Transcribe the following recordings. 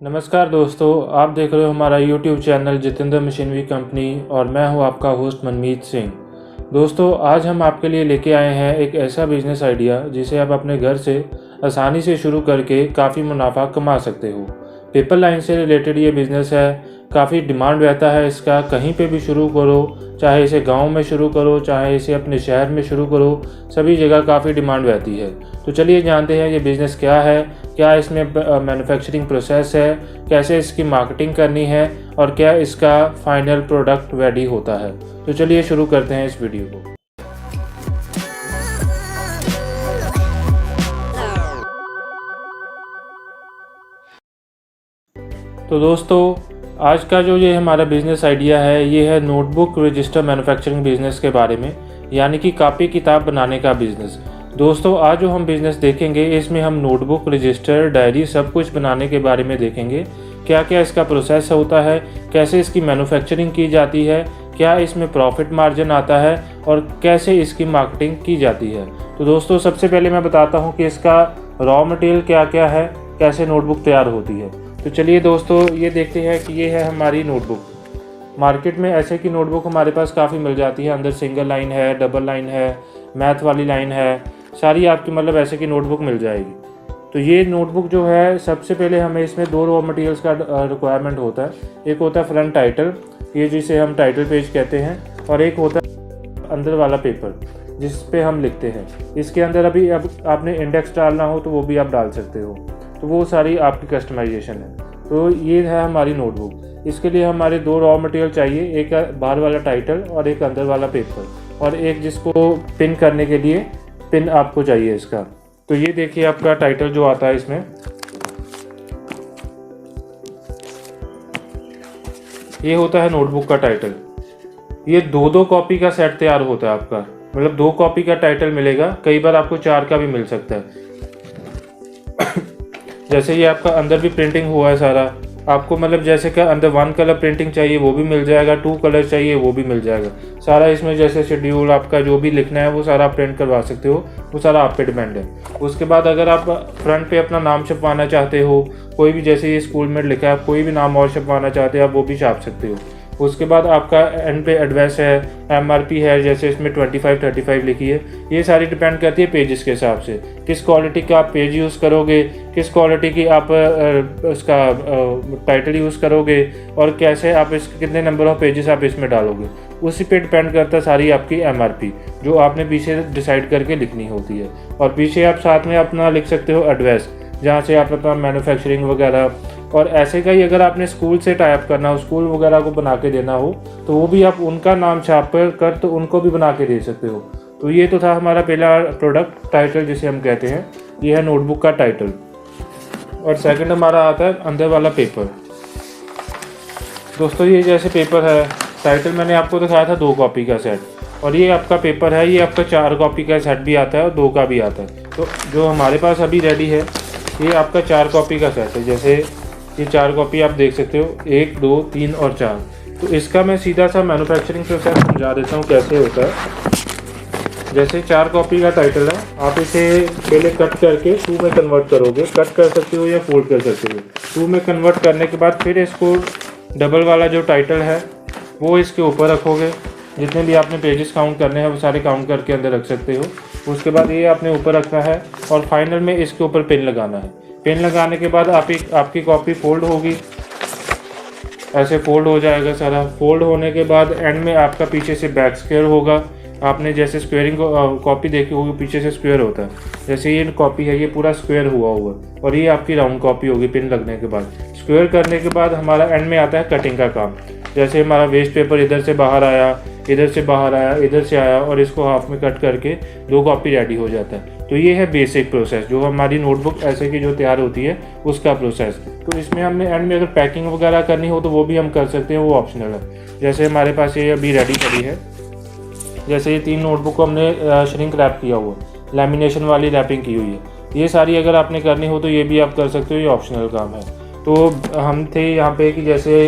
नमस्कार दोस्तों, आप देख रहे हो हमारा YouTube channel Jitendra machinery company और मैं हूं आपका होस्ट मनमीत सिंह। दोस्तों, आज हम आपके लिए लेके आए हैं एक ऐसा बिज़नेस आइडिया जिसे आप अपने घर से आसानी से शुरू करके काफ़ी मुनाफा कमा सकते हो। पेपर लाइन से रिलेटेड ये बिज़नेस है, काफ़ी डिमांड रहता है इसका। कहीं पे भी शुरू करो, चाहे इसे गांव में शुरू करो, चाहे इसे अपने शहर में शुरू करो, सभी जगह काफ़ी डिमांड रहती है। तो चलिए जानते हैं ये बिज़नेस क्या है, क्या इसमें मैन्युफैक्चरिंग प्रोसेस है, कैसे इसकी मार्केटिंग करनी है और क्या इसका फाइनल प्रोडक्ट रेडी होता है। तो चलिए शुरू करते हैं इस वीडियो को। तो दोस्तों, आज का जो ये हमारा बिज़नेस आइडिया है, ये है नोटबुक रजिस्टर मैन्युफैक्चरिंग बिज़नेस के बारे में, यानी कि कापी किताब बनाने का बिज़नेस। दोस्तों, आज जो हम बिज़नेस देखेंगे इसमें हम नोटबुक, रजिस्टर, डायरी सब कुछ बनाने के बारे में देखेंगे। क्या क्या इसका प्रोसेस होता है, कैसे इसकी मैन्युफैक्चरिंग की जाती है, क्या इसमें प्रॉफिट मार्जिन आता है और कैसे इसकी मार्केटिंग की जाती है। तो दोस्तों, सबसे पहले मैं बताता हूँ कि इसका रॉ मटेरियल क्या क्या है, कैसे नोटबुक तैयार होती है। तो चलिए दोस्तों, ये देखते हैं कि ये है हमारी नोटबुक। मार्केट में ऐसे की नोटबुक हमारे पास काफ़ी मिल जाती है। अंदर सिंगल लाइन है, डबल लाइन है, मैथ वाली लाइन है, सारी आपकी मतलब ऐसे की नोटबुक मिल जाएगी। तो ये नोटबुक जो है, सबसे पहले हमें इसमें दो रॉ मटेरियल्स का रिक्वायरमेंट होता है। एक होता है फ्रंट टाइटल, ये जिसे हम टाइटल पेज कहते हैं, और एक होता है अंदर वाला पेपर जिस पे हम लिखते हैं। इसके अंदर अभी अब आपने इंडेक्स डालना हो तो वो भी आप डाल सकते हो, तो वो सारी आपकी कस्टमाइजेशन है। तो ये है हमारी नोटबुक। इसके लिए हमारे दो रॉ मटेरियल चाहिए, एक बाहर वाला टाइटल और एक अंदर वाला पेपर, और एक जिसको पिन करने के लिए पिन आपको चाहिए इसका। तो ये देखिए आपका टाइटल जो आता है इसमें, ये होता है नोटबुक का टाइटल। ये दो कॉपी का सेट तैयार होता है आपका, मतलब 2 कॉपी का टाइटल मिलेगा। कई बार आपको 4 का भी मिल सकता है। जैसे ये आपका अंदर भी प्रिंटिंग हुआ है सारा, आपको मतलब जैसे कि अंदर 1 कलर प्रिंटिंग चाहिए वो भी मिल जाएगा, 2 कलर चाहिए वो भी मिल जाएगा। सारा इसमें जैसे शेड्यूल आपका जो भी लिखना है वो सारा आप प्रिंट करवा सकते हो, वो सारा आप पे डिपेंड है। उसके बाद अगर आप फ्रंट पे अपना नाम छपवाना चाहते हो, कोई भी, जैसे ये स्कूल में लिखा है, आप कोई भी नाम और छपवाना चाहते हो आप वो भी छाप सकते हो। उसके बाद आपका एंड पे एड्रेस है, MRP है, जैसे इसमें 2535 लिखी है। ये सारी डिपेंड करती है पेजेस के हिसाब से, किस क्वालिटी का आप पेज यूज़ करोगे, किस क्वालिटी की आप उसका टाइटल यूज़ करोगे, और कैसे आप कितने नंबर ऑफ पेजेस आप इसमें डालोगे, उसी पे डिपेंड करता है सारी आपकी MRP, जो आपने पीछे डिसाइड करके लिखनी होती है। और पीछे आप साथ में अपना लिख सकते हो एड्रेस, जहाँ से आप अपना मैन्युफैक्चरिंग वगैरह, और ऐसे का ही अगर आपने स्कूल से टाइप करना हो, स्कूल वगैरह को बना के देना हो, तो वो भी आप उनका नाम छाप कर तो उनको भी बना के दे सकते हो। तो ये तो था हमारा पहला प्रोडक्ट, टाइटल जिसे हम कहते हैं। ये है नोटबुक का टाइटल। और सेकंड हमारा आता है अंदर वाला पेपर। दोस्तों, ये जैसे पेपर है, टाइटल मैंने आपको दिखाया था 2 कॉपी का सेट, और ये आपका पेपर है, ये आपका 4 कॉपी का सेट भी आता है और 2 का भी आता है। तो जो हमारे पास अभी रेडी है, ये आपका 4 कॉपी का सेट है। जैसे ये 4 कॉपी आप देख सकते हो, 1, 2, 3 और 4। तो इसका मैं सीधा सा मैन्युफैक्चरिंग प्रोसेस समझा देता हूँ कैसे होता है। जैसे 4 कॉपी का टाइटल है, आप इसे पहले कट करके 2 में कन्वर्ट करोगे। कट कर सकते हो या फोल्ड कर सकते हो। 2 में कन्वर्ट करने के बाद फिर इसको डबल वाला जो टाइटल है वो इसके ऊपर रखोगे। जितने भी आपने पेजेस काउंट करने हैं वो सारे काउंट करके अंदर रख सकते हो। उसके बाद ये आपने ऊपर रखना है और फाइनल में इसके ऊपर पिन लगाना है। पिन लगाने के बाद आपकी कॉपी फोल्ड होगी, ऐसे फोल्ड हो जाएगा सारा। फोल्ड होने के बाद एंड में आपका पीछे से बैक स्क्वायर होगा। आपने जैसे स्क्वेयरिंग कॉपी देखी होगी, पीछे से स्क्वायर होता है। जैसे ये कॉपी है, ये पूरा स्क्वायर हुआ हुआ, और ये आपकी राउंड कॉपी होगी पिन लगने के बाद। स्क्वायर करने के बाद हमारा एंड में आता है कटिंग का काम। जैसे हमारा वेस्ट पेपर इधर से बाहर आया, इधर से बाहर आया, इधर से आया, और इसको हाफ में कट करके 2 कॉपी रेडी हो जाता है। तो ये है बेसिक प्रोसेस, जो हमारी नोटबुक ऐसे की जो तैयार होती है उसका प्रोसेस। तो इसमें हमने एंड में अगर पैकिंग वगैरह करनी हो तो वो भी हम कर सकते हैं, वो ऑप्शनल है। जैसे हमारे पास ये अभी रेडी पड़ी है, जैसे ये 3 नोटबुक को हमने श्रिंक रैप किया हुआ, लैमिनेशन वाली रैपिंग की हुई है। ये सारी अगर आपने करनी हो तो ये भी आप कर सकते हो, ये ऑप्शनल काम है। तो हम थे यहाँ पे कि जैसे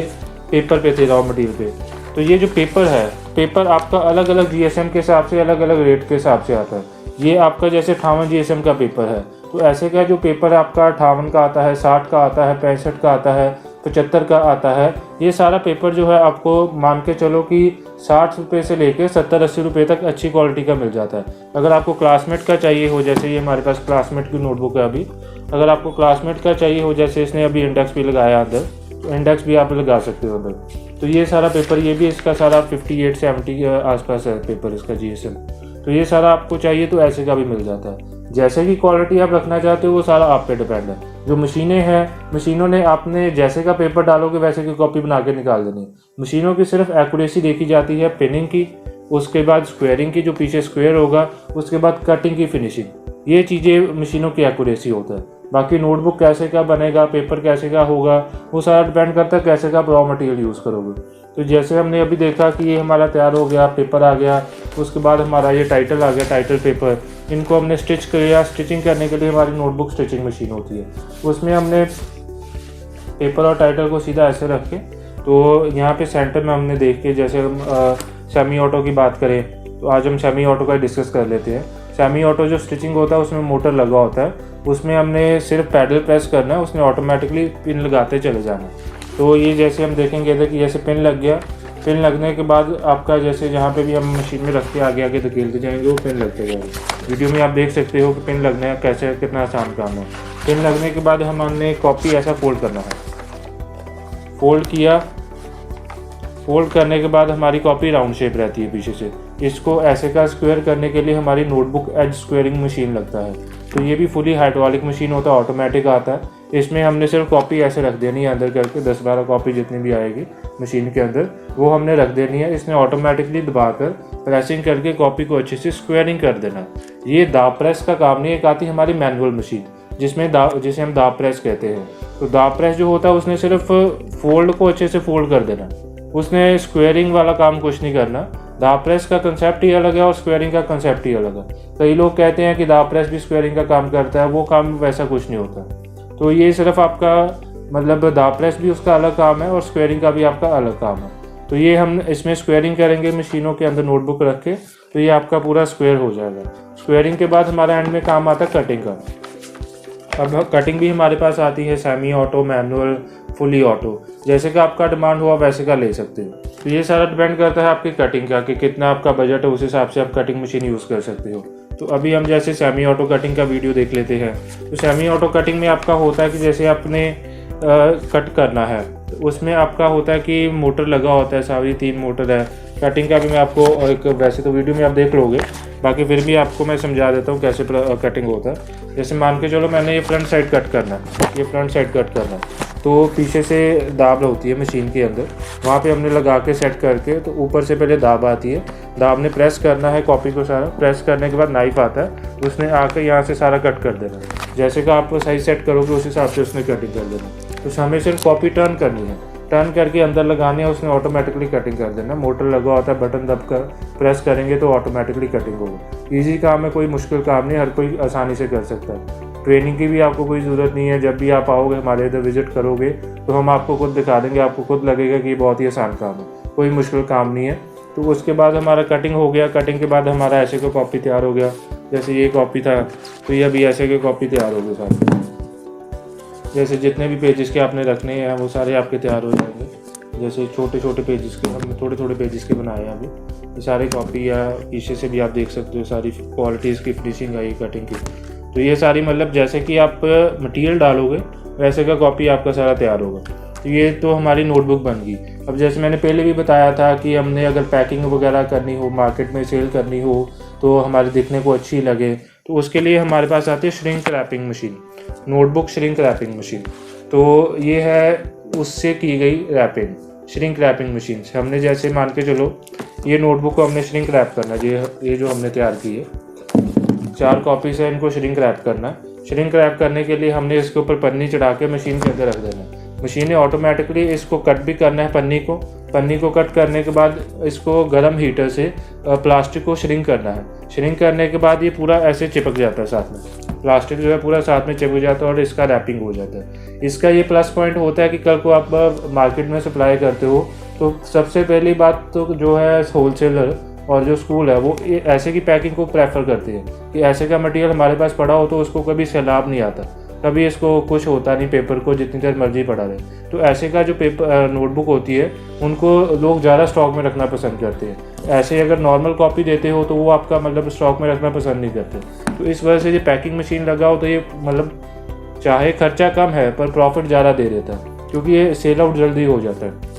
पेपर पे थे, रॉ मटेरियल पे। तो ये जो पेपर है, पेपर आपका अलग अलग GSM के हिसाब से, अलग अलग रेट के हिसाब से आता है। ये आपका जैसे 58 GSM का पेपर है, तो तो ऐसे का जो पेपर आपका 58 का आता है, 60 का आता है, 65 का आता है, 75 का आता है, ये सारा पेपर जो है आपको मान के चलो कि 60 रुपये से लेके 70-80 रुपये तक अच्छी क्वालिटी का मिल जाता है। अगर आपको क्लासमेट का चाहिए हो, जैसे ये हमारे पास क्लासमेट की नोटबुक है अभी, अगर आपको क्लासमेट का चाहिए हो, जैसे इसने अभी इंडेक्स भी लगाया अंदर, तो इंडेक्स भी आप लगा सकते हो अंदर। तो ये सारा पेपर, ये भी इसका सारा 58-70 के आसपास है पेपर इसका GSM। तो ये सारा आपको चाहिए तो ऐसे का भी मिल जाता है। जैसे की क्वालिटी आप रखना चाहते हो वो सारा आप पे डिपेंड है। जो मशीनें हैं, मशीनों ने आपने जैसे का पेपर डालोगे वैसे की कॉपी बना के निकाल देनी है। मशीनों की सिर्फ एक्यूरेसी देखी जाती है, पिनिंग की, उसके बाद स्क्वेयरिंग की, जो पीछे स्क्वेयर होगा, उसके बाद कटिंग की फिनिशिंग, ये चीज़ें मशीनों की एक्यूरेसी होता है। बाकी नोटबुक कैसे का बनेगा, पेपर कैसे का होगा, वो सारा डिपेंड करता है कैसे का रॉ मटेरियल यूज़ करोगे। तो जैसे हमने अभी देखा कि ये हमारा तैयार हो गया, पेपर आ गया, उसके बाद हमारा ये टाइटल आ गया, टाइटल पेपर, इनको हमने स्टिच किया। स्टिचिंग करने के लिए हमारी नोटबुक स्टिचिंग मशीन होती है, उसमें हमने पेपर और टाइटल को सीधा ऐसे रख के, तो यहाँ पे सेंटर में हमने देख के, जैसे हम सेमी ऑटो की बात करें तो आज हम सेमी ऑटो का डिस्कस कर लेते हैं। सेमी ऑटो जो स्टिचिंग होता है उसमें मोटर लगा होता है, उसमें हमने सिर्फ पैडल प्रेस करना है, उसमें ऑटोमेटिकली पिन लगाते चले जाना है। तो ये जैसे हम देखेंगे कि जैसे पिन लग गया, पिन लगने के बाद आपका जैसे जहाँ पे भी हम मशीन में रख के आगे आगे धकेलते जाएंगे वो पिन लगते जाएंगे। वीडियो में आप देख सकते हो कि पिन लगने का कैसे, कितना आसान काम है। पिन लगने के बाद हमने कॉपी ऐसा फोल्ड करना है, फोल्ड किया, फोल्ड करने के बाद हमारी कॉपी राउंड शेप रहती है पीछे से। इसको ऐसे का स्क्वायर करने के लिए हमारी नोटबुक एज स्क्वेयरिंग मशीन लगता है। तो ये भी फुली हाइड्रोलिक मशीन होता है, ऑटोमेटिक आता है। इसमें हमने सिर्फ कॉपी ऐसे रख देनी है अंदर करके, 10-12 कॉपी जितनी भी आएगी मशीन के अंदर वो हमने रख देनी है। इसने ऑटोमेटिकली दबाकर प्रेसिंग करके कॉपी को अच्छे से स्क्वेयरिंग कर देना। ये दाब प्रेस का काम नहीं है। एक आती है हमारी मैनुअल मशीन जिसे हम दाब प्रेस कहते हैं। तो दाब प्रेस जो होता है उसने सिर्फ फोल्ड को अच्छे से फोल्ड कर देना, उसने स्क्वेयरिंग वाला काम कुछ नहीं करना। दाब प्रेस का कंसेप्ट ही अलग है और स्क्वेयरिंग का कंसेप्ट ही अलग है। कई लोग कहते हैं कि दाब प्रेस भी स्क्वेयरिंग का काम करता है, वो काम वैसा कुछ नहीं होता। तो ये सिर्फ आपका मतलब दाब प्रेस भी उसका अलग काम है और स्क्वेयरिंग का भी आपका अलग काम है। तो ये हम इसमें स्क्वेयरिंग करेंगे मशीनों के अंदर नोटबुक रख के, तो ये आपका पूरा स्क्वेयर हो जाएगा। स्क्वेयरिंग के बाद हमारा एंड में काम आता है कटिंग का। अब कटिंग भी हमारे पास आती है semi auto, manual, fully auto, जैसे कि आपका डिमांड हुआ वैसे का ले सकते हो। तो ये सारा डिपेंड करता है आपकी कटिंग का कि कितना आपका बजट है, उस हिसाब से आप कटिंग मशीन यूज़ कर सकते हो। तो अभी हम जैसे सेमी ऑटो कटिंग का वीडियो देख लेते हैं। तो सेमी ऑटो कटिंग में आपका होता है कि जैसे आपने कट करना है, तो उसमें आपका होता है कि मोटर लगा होता है, सारी 3 मोटर है। कटिंग का भी मैं आपको एक, वैसे तो वीडियो में आप देख लोगे, बाकी फिर भी आपको मैं समझा देता हूँ कैसे कटिंग होता है। जैसे मान के चलो मैंने ये फ्रंट साइड कट करना है, ये फ्रंट साइड कट करना है, तो पीछे से दाब होती है मशीन के अंदर, वहाँ पे हमने लगा के सेट करके, तो ऊपर से पहले दाब आती है, दाब ने प्रेस करना है कॉपी को सारा, प्रेस करने के बाद नाइफ आता है, उसने आकर यहाँ से सारा कट कर देना। जैसे कि आप साइज सेट करोगे उस हिसाब से उसने कटिंग कर देना। तो हमें सिर्फ कॉपी टर्न करनी है, टर्न करके अंदर लगाने है, उसने ऑटोमेटिकली कटिंग कर देना। मोटर लगा होता है, बटन दब कर प्रेस करेंगे तो ऑटोमेटिकली कटिंग होगा। ईजी काम है, कोई मुश्किल काम नहीं, हर कोई आसानी से कर सकता है। ट्रेनिंग की भी आपको कोई ज़रूरत नहीं है। जब भी आप आओगे हमारे इधर विजिट करोगे तो हम आपको खुद दिखा देंगे, आपको खुद लगेगा कि ये बहुत ही आसान काम है, कोई मुश्किल काम नहीं है। तो उसके बाद हमारा कटिंग हो गया, कटिंग के बाद हमारा ऐसे का कॉपी तैयार हो गया। जैसे ये कॉपी था तो ये अभी ऐसे के कॉपी तैयार हो गए सारे। जैसे जितने भी पेजेस के आपने रखने हैं वो सारे आपके तैयार हो जाएंगे। जैसे छोटे छोटे पेजेस के हमने थोड़े पेजेस के बनाए हैं अभी, ये सारे कॉपी या पीछे से भी आप देख सकते हो सारी क्वालिटीज़ की फिनिशिंग आई कटिंग की। तो ये सारी मतलब जैसे कि आप मटेरियल डालोगे वैसे का कॉपी आपका सारा तैयार होगा। तो ये तो हमारी नोटबुक बन गई। अब जैसे मैंने पहले भी बताया था कि हमने अगर पैकिंग वगैरह करनी हो, मार्केट में सेल करनी हो, तो हमारे दिखने को अच्छी लगे, तो उसके लिए हमारे पास आती है shrink wrapping machine, notebook shrink wrapping machine. तो ये है उससे की गई रैपिंग, श्रिंक रैपिंग मशीन से। हमने जैसे मान के चलो ये नोटबुक को हमने श्रिंक रैप करना है, ये जो हमने तैयार की है 4 कॉपी से इनको श्रिंक रैप करना। श्रिंक रैप करने के लिए हमने इसके ऊपर पन्नी चढ़ा के मशीन के अंदर रख देना। मशीन ने ऑटोमेटिकली इसको कट भी करना है, पन्नी को कट करने के बाद इसको गर्म हीटर से प्लास्टिक को श्रिंक करना है। श्रिंक करने के बाद ये पूरा ऐसे चिपक जाता है साथ में, प्लास्टिक जो है पूरा साथ में चिपक जाता है और इसका रैपिंग हो जाता है। इसका ये प्लस पॉइंट होता है कि कल को आप मार्केट में सप्लाई करते हो तो सबसे पहली बात तो जो है होलसेलर और जो स्कूल है वो ऐसे की पैकिंग को प्रेफर करते हैं कि ऐसे का मटेरियल हमारे पास पड़ा हो तो उसको कभी सैलाब नहीं आता, कभी इसको कुछ होता नहीं पेपर को, जितनी देर मर्जी पड़ा रहे। तो ऐसे का जो पेपर नोटबुक होती है उनको लोग ज़्यादा स्टॉक में रखना पसंद करते हैं। ऐसे अगर नॉर्मल कॉपी देते हो तो वो आपका मतलब स्टॉक में रखना पसंद नहीं करते। तो इस वजह से ये पैकिंग मशीन लगा हो तो ये मतलब चाहे खर्चा कम है पर प्रॉफिट ज़्यादा दे देता है, क्योंकि ये सेल आउट जल्दी हो जाता है।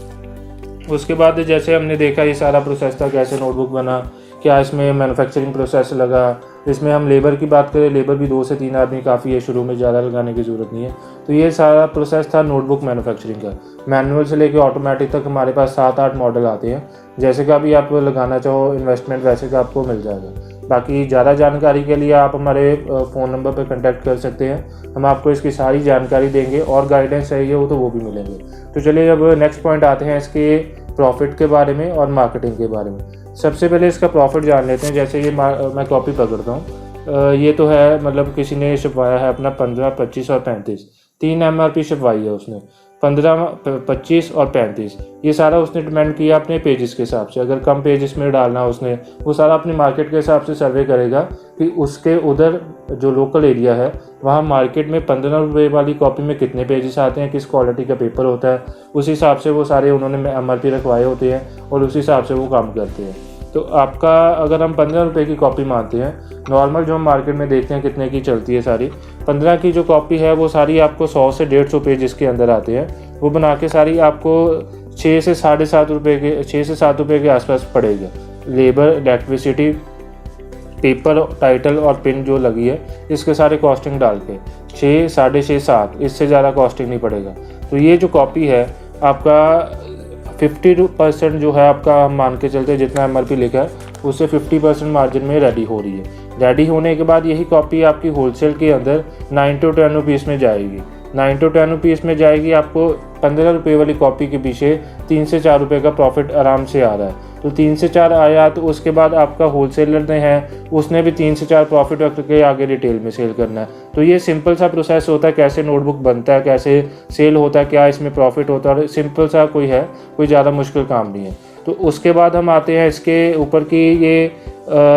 उसके बाद जैसे हमने देखा ये सारा प्रोसेस था, कैसे नोटबुक बना, क्या इसमें मैन्युफैक्चरिंग प्रोसेस लगा। इसमें हम लेबर की बात करें, लेबर भी 2 से 3 आदमी काफ़ी है, शुरू में ज़्यादा लगाने की ज़रूरत नहीं है। तो ये सारा प्रोसेस था नोटबुक मैन्युफैक्चरिंग का। मैनुअल से लेकर ऑटोमेटिक तक हमारे पास 7-8 मॉडल आते हैं। जैसे का भी आप लगाना चाहो इन्वेस्टमेंट वैसे का आपको मिल जाएगा। बाकी ज़्यादा जानकारी के लिए आप हमारे फ़ोन नंबर पर कॉन्टैक्ट कर सकते हैं, हम आपको इसकी सारी जानकारी देंगे और गाइडेंस चाहिए हो तो वो भी मिलेंगे। तो चलिए अब नेक्स्ट पॉइंट आते हैं इसके प्रॉफिट के बारे में और मार्केटिंग के बारे में। सबसे पहले इसका प्रॉफिट जान लेते हैं। जैसे ये मैं कॉपी पकड़ता हूँ, ये तो है मतलब किसी ने छपवाया है अपना 15, 25 और 35, 3 MRP छपवाई है उसने, 15, 25 और 35। ये सारा उसने डिमांड किया अपने पेजेस के हिसाब से। अगर कम पेजेस में डालना उसने, वो सारा अपनी मार्केट के हिसाब से सर्वे करेगा कि उसके उधर जो लोकल एरिया है वहाँ मार्केट में 15 रुपये वाली कॉपी में कितने पेजेस आते हैं, किस क्वालिटी का पेपर होता है, उस हिसाब से वो सारे उन्होंने MRP रखवाए होते हैं और उस हिसाब से वो काम करते हैं। तो आपका अगर हम 15 रुपये की कॉपी मानते हैं, नॉर्मल जो हम मार्केट में देखते हैं कितने की चलती है सारी, 15 की जो कॉपी है वो सारी आपको 100 से 150 पेज इसके अंदर आते हैं। वो बना के सारी आपको 6 से 7.5 रुपये के 6 से 7 रुपये के आसपास पड़ेगा। लेबर, इलेक्ट्रिसिटी, पेपर, टाइटल और पिन जो लगी है इसके सारे कॉस्टिंग डाल के 6, 6.5, 7, इससे ज़्यादा कॉस्टिंग नहीं पड़ेगा। तो ये जो कॉपी है आपका 50% जो है आपका, हम मान के चलते हैं जितना MRP लिखा है उससे 50% मार्जिन में रेडी हो रही है। रेडी होने के बाद यही कॉपी आपकी होलसेल के अंदर 9 to 10 रुपीज़ में जाएगी। 9 to 10 रुपीज़ में जाएगी। आपको 15 रुपये वाली कॉपी के पीछे 3 से 4 रुपये का प्रॉफिट आराम से आ रहा है। तो 3 से 4 आया तो उसके बाद आपका होलसेलर ने है उसने भी 3 से 4 प्रॉफिट रख के आगे रिटेल में सेल करना है। तो ये सिंपल सा प्रोसेस होता है, कैसे नोटबुक बनता है, कैसे सेल होता है, क्या इसमें प्रॉफिट होता है, और सिंपल सा कोई ज़्यादा मुश्किल काम नहीं है। तो उसके बाद हम आते हैं इसके ऊपर कि ये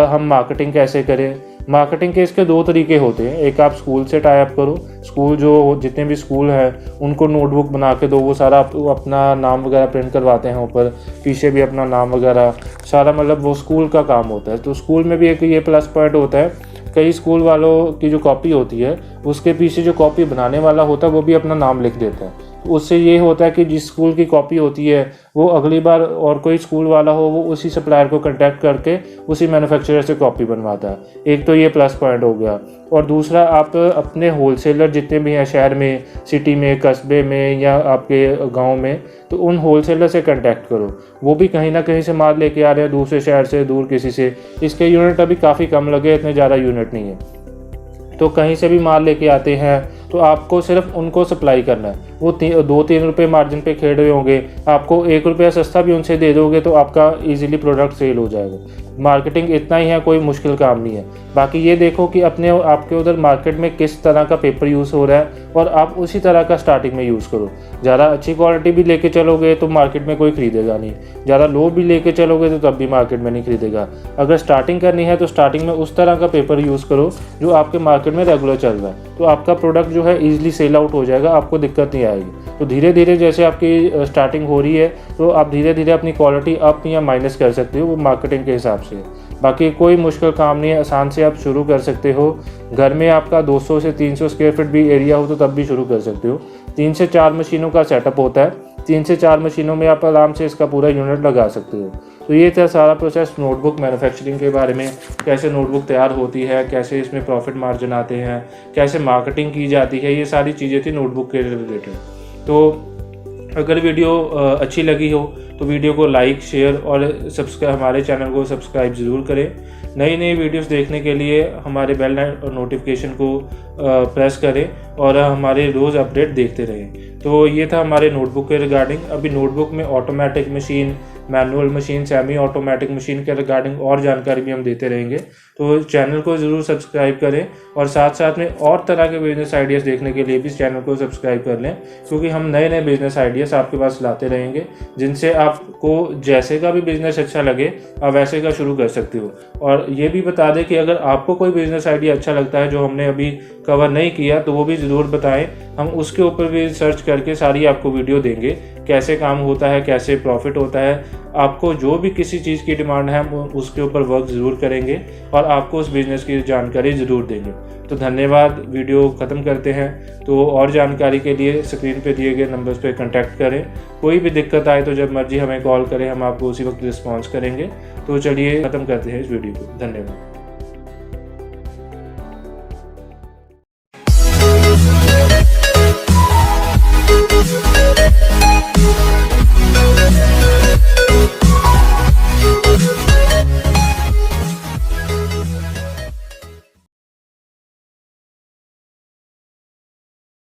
हम मार्केटिंग कैसे करें। मार्केटिंग के इसके 2 तरीके होते हैं। एक आप स्कूल से टाई अप करो, स्कूल जो जितने भी स्कूल हैं उनको नोटबुक बना के दो, वो सारा अपना नाम वगैरह प्रिंट करवाते हैं, ऊपर पीछे भी अपना नाम वगैरह सारा, मतलब वो स्कूल का काम होता है। तो स्कूल में भी एक ये प्लस पॉइंट होता है, कई स्कूल वालों की जो कॉपी होती है उसके पीछे जो कॉपी बनाने वाला होता है वो भी अपना नाम लिख देता है। उससे ये होता है कि जिस स्कूल की कॉपी होती है वो अगली बार और कोई स्कूल वाला हो वो उसी सप्लायर को कांटेक्ट करके उसी मैन्युफैक्चरर से कॉपी बनवाता है। एक तो ये प्लस पॉइंट हो गया। और दूसरा, आप अपने होलसेलर जितने भी हैं शहर में, सिटी में, कस्बे में या आपके गांव में, तो उन होलसेलर से कांटेक्ट करो। वो भी कहीं ना कहीं से माल लेके आ रहे हैं, दूसरे शहर से, दूर किसी से। इसके यूनिट अभी काफ़ी कम लगे, इतने ज़्यादा यूनिट नहीं है, तो कहीं से भी माल लेके आते हैं तो आपको सिर्फ उनको सप्लाई करना है। वो 2-3 रुपये मार्जिन पे खेल रहे होंगे, आपको 1 रुपया सस्ता भी उनसे दे दोगे तो आपका इजीली प्रोडक्ट सेल हो जाएगा। मार्केटिंग इतना ही है, कोई मुश्किल काम नहीं है। बाकी ये देखो कि आपके उधर मार्केट में किस तरह का पेपर यूज़ हो रहा है और आप उसी तरह का स्टार्टिंग में यूज़ करो। ज़्यादा अच्छी क्वालिटी भी लेके चलोगे तो मार्केट में कोई खरीदेगा नहीं, ज़्यादा लो भी लेके चलोगे तो तब भी मार्केट में नहीं खरीदेगा। अगर स्टार्टिंग करनी है तो स्टार्टिंग में उस तरह का पेपर यूज़ करो जो आपके मार्केट में रेगुलर चल रहा है, तो आपका प्रोडक्ट जो है ईजिली सेल आउट हो जाएगा, आपको दिक्कत नहीं आएगी। तो धीरे धीरे जैसे आपकी स्टार्टिंग हो रही है तो आप धीरे धीरे अपनी क्वालिटी अप या माइनस कर सकते हो, वो मार्केटिंग के हिसाब से। बाकी कोई मुश्किल काम नहीं है, आसान से आप शुरू कर सकते हो। घर में आपका 200 से 300 स्क्वायर फीट भी एरिया हो तो तब भी शुरू कर सकते हो। 3 से 4 मशीनों का सेटअप होता है, 3 से 4 मशीनों में आप आराम से इसका पूरा यूनिट लगा सकते हो। तो ये था सारा प्रोसेस नोटबुक मैन्युफैक्चरिंग के बारे में, कैसे नोटबुक तैयार होती है, कैसे इसमें प्रॉफिट मार्जिन आते हैं, कैसे मार्केटिंग की जाती है, ये सारी चीज़ें थी नोटबुक के रिलेटेड। तो अगर वीडियो अच्छी लगी हो तो वीडियो को लाइक, शेयर और हमारे चैनल को सब्सक्राइब ज़रूर करें। नई नई वीडियोस देखने के लिए हमारे बेल नोटिफिकेशन को प्रेस करें और हमारे रोज़ अपडेट देखते रहें। तो ये था हमारे नोटबुक के रिगार्डिंग। अभी नोटबुक में automatic machine, manual machine, semi automatic machine के रिगार्डिंग और जानकारी भी हम देते रहेंगे। तो चैनल को ज़रूर सब्सक्राइब करें और साथ साथ में और तरह के बिजनेस आइडियाज़ देखने के लिए भी इस चैनल को सब्सक्राइब कर लें, क्योंकि हम नए नए बिजनेस आइडियाज़ आपके पास लाते रहेंगे, जिनसे आपको जैसे का भी बिजनेस अच्छा लगे आप वैसे का शुरू कर सकते हो। और ये भी बता दें कि अगर आपको कोई बिजनेस आइडिया अच्छा लगता है जो हमने अभी कवर नहीं किया तो वो भी ज़रूर बताएं, हम उसके ऊपर भी सर्च करके सारी आपको वीडियो देंगे, कैसे काम होता है, कैसे प्रॉफिट होता है। आपको जो भी किसी चीज़ की डिमांड है हम उसके ऊपर वर्क ज़रूर करेंगे और आपको उस बिज़नेस की जानकारी ज़रूर देंगे। तो धन्यवाद, वीडियो ख़त्म करते हैं। तो और जानकारी के लिए स्क्रीन पे दिए गए नंबर्स पे कांटेक्ट करें। कोई भी दिक्कत आए तो जब मर्जी हमें कॉल करें, हम आपको उसी वक्त रिस्पॉन्स करेंगे। तो चलिए ख़त्म करते हैं इस वीडियो को। धन्यवाद।